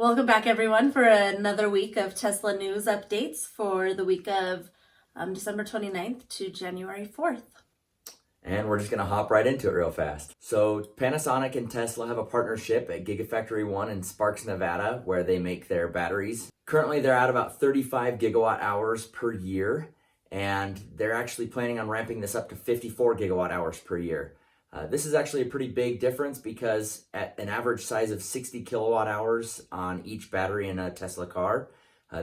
Welcome back, everyone, for another week of Tesla news updates for the week of December 29th to January 4th. And we're just going to hop right into it real fast. So Panasonic and Tesla have a partnership at Gigafactory 1 in Sparks, Nevada, where they make their batteries. Currently, they're at about 35 gigawatt hours per year, and they're actually planning on ramping this up to 54 gigawatt hours per year. This is actually a pretty big difference because at an average size of 60 kilowatt hours on each battery in a Tesla car,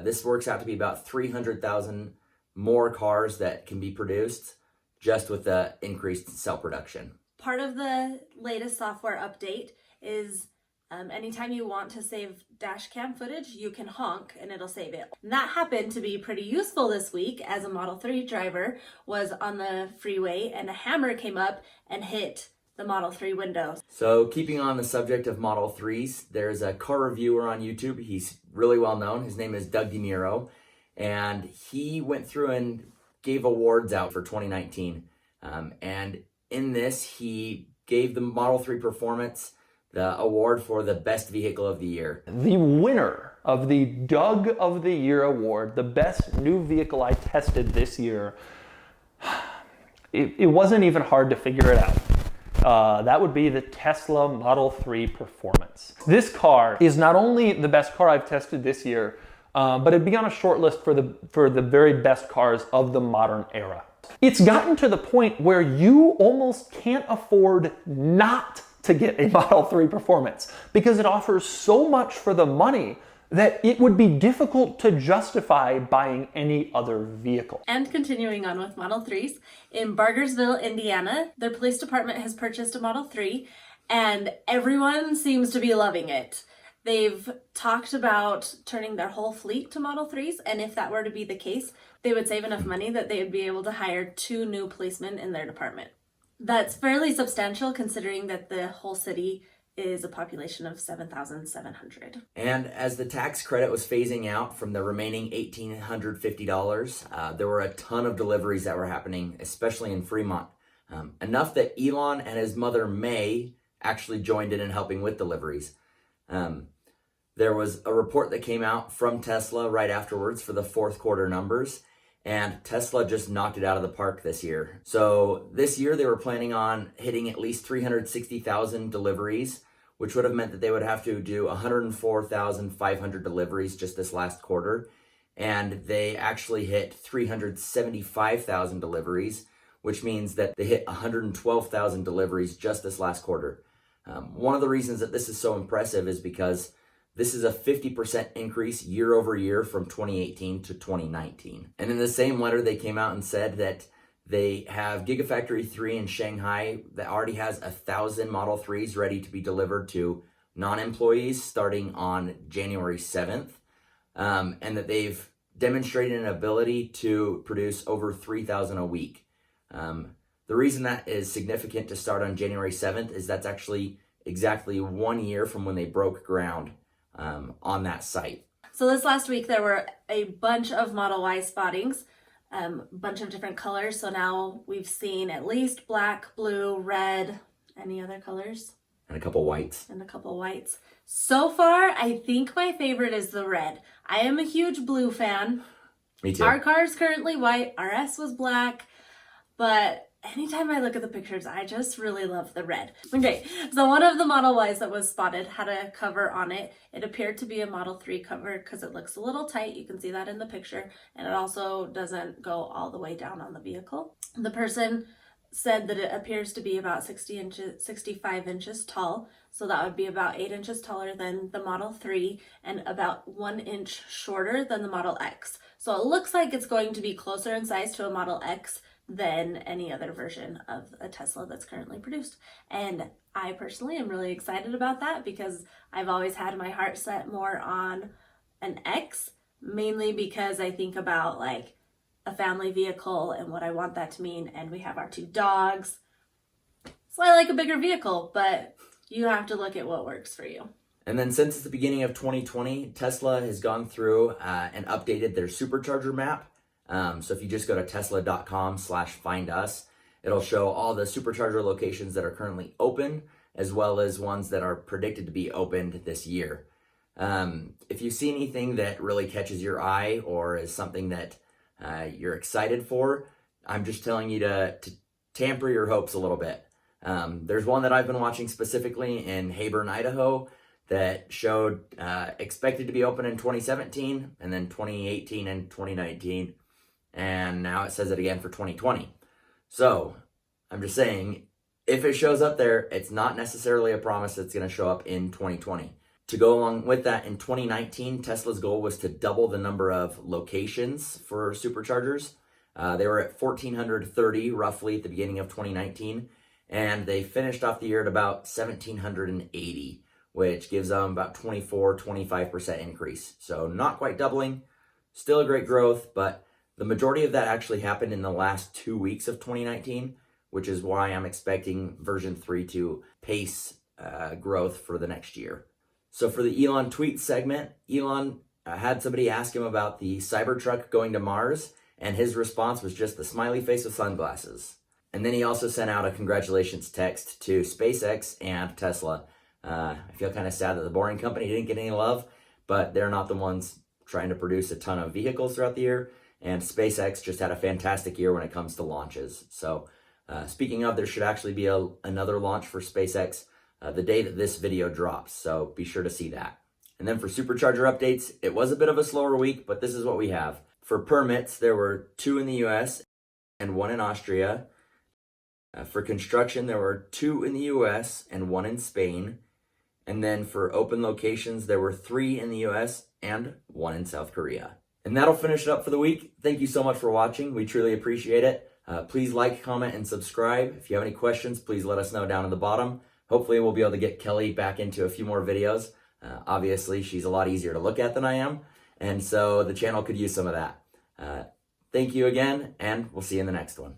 this works out to be about 300,000 more cars that can be produced just with the increased cell production. Part of the latest software update is anytime you want to save dash cam footage, you can honk and it'll save it. And that happened to be pretty useful this week as a Model 3 driver was on the freeway and a hammer came up and hit the Model 3 window. So keeping on the subject of Model 3s, there's a car reviewer on YouTube. He's really well known. His name is Doug Demuro, and he went through and gave awards out for 2019. And in this, he gave the Model 3 Performance the award for the best vehicle of the year. The winner of the Doug of the Year award, the best new vehicle I tested this year, it wasn't even hard to figure it out. That would be the Tesla Model 3 Performance. This car is not only the best car I've tested this year, but it'd be on a short list for the very best cars of the modern era. It's gotten to the point where you almost can't afford not to get a Model 3 Performance because it offers so much for the money that it would be difficult to justify buying any other vehicle. And continuing on with Model 3s, in Bargersville, Indiana, their police department has purchased a Model 3 and everyone seems to be loving it. They've talked about turning their whole fleet to Model 3s, and if that were to be the case, they would save enough money that they would be able to hire 2 new policemen in their department. That's fairly substantial considering that the whole city is a population of 7,700. And as the tax credit was phasing out from the remaining $1,850, there were a ton of deliveries that were happening, especially in Fremont. Enough that Elon and his mother May actually joined in helping with deliveries. There was a report that came out from Tesla right afterwards for the fourth quarter numbers, and Tesla just knocked it out of the park this year. So this year they were planning on hitting at least 360,000 deliveries, which would have meant that they would have to do 104,500 deliveries just this last quarter. And they actually hit 375,000 deliveries, which means that they hit 112,000 deliveries just this last quarter. One of the reasons that this is so impressive is because this is a 50% increase year over year from 2018 to 2019. And in the same letter, they came out and said that they have Gigafactory 3 in Shanghai that already has 1,000 Model 3s ready to be delivered to non-employees starting on January 7th. And that they've demonstrated an ability to produce over 3,000 a week. The reason that is significant to start on January 7th is that's actually exactly 1 year from when they broke ground on that site. So this last week there were a bunch of Model Y spottings, a bunch of different colors. So now we've seen at least black, blue, red, any other colors? And a couple whites. And a couple whites. So far, I think my favorite is the red. I am a huge blue fan. Me too. Our car is currently white. Our S was black. But anytime I look at the pictures, I just really love the red. Okay, so one of the Model Ys that was spotted had a cover on it. It appeared to be a Model 3 cover because it looks a little tight. You can see that in the picture. And it also doesn't go all the way down on the vehicle. The person said that it appears to be about 65 inches tall. So that would be about 8 inches taller than the Model 3 and about 1 inch shorter than the Model X. So it looks like it's going to be closer in size to a Model X than any other version of a Tesla that's currently produced. And I personally am really excited about that because I've always had my heart set more on an X, mainly because I think about like a family vehicle and what I want that to mean. And we have our 2 dogs. So I like a bigger vehicle, but you have to look at what works for you. And then since the beginning of 2020, Tesla has gone through and updated their Supercharger map. So if you just go to tesla.com/find us, it'll show all the Supercharger locations that are currently open, as well as ones that are predicted to be opened this year. If you see anything that really catches your eye or is something that you're excited for, I'm just telling you to tamper your hopes a little bit. There's one that I've been watching specifically in Hayburn, Idaho, that showed expected to be open in 2017 and then 2018 and 2019, and now it says it again for 2020. So I'm just saying, if it shows up there, it's not necessarily a promise it's going to show up in 2020. To go along with that, in 2019, Tesla's goal was to double the number of locations for superchargers. They were at 1,430 roughly at the beginning of 2019, and they finished off the year at about 1,780, which gives them about 24-25% increase. So not quite doubling, still a great growth, but the majority of that actually happened in the last 2 weeks of 2019, which is why I'm expecting version 3 to pace growth for the next year. So for the Elon tweet segment, Elon had somebody ask him about the Cybertruck going to Mars, and his response was just the smiley face with sunglasses. And then he also sent out a congratulations text to SpaceX and Tesla. I feel kind of sad that the Boring Company didn't get any love, but they're not the ones trying to produce a ton of vehicles throughout the year, and SpaceX just had a fantastic year when it comes to launches. So speaking of, there should actually be another launch for SpaceX the day that this video drops, so be sure to see that. And then for Supercharger updates, it was a bit of a slower week, but this is what we have. For permits, there were 2 in the US and 1 in Austria. For construction, there were 2 in the US and 1 in Spain. And then for open locations, there were 3 in the US and 1 in South Korea. And that'll finish it up for the week. Thank you so much for watching. We truly appreciate it. Please like, comment, and subscribe. If you have any questions, please let us know down at the bottom. Hopefully we'll be able to get Kelly back into a few more videos. Obviously, she's a lot easier to look at than I am, and so the channel could use some of that. Thank you again, and we'll see you in the next one.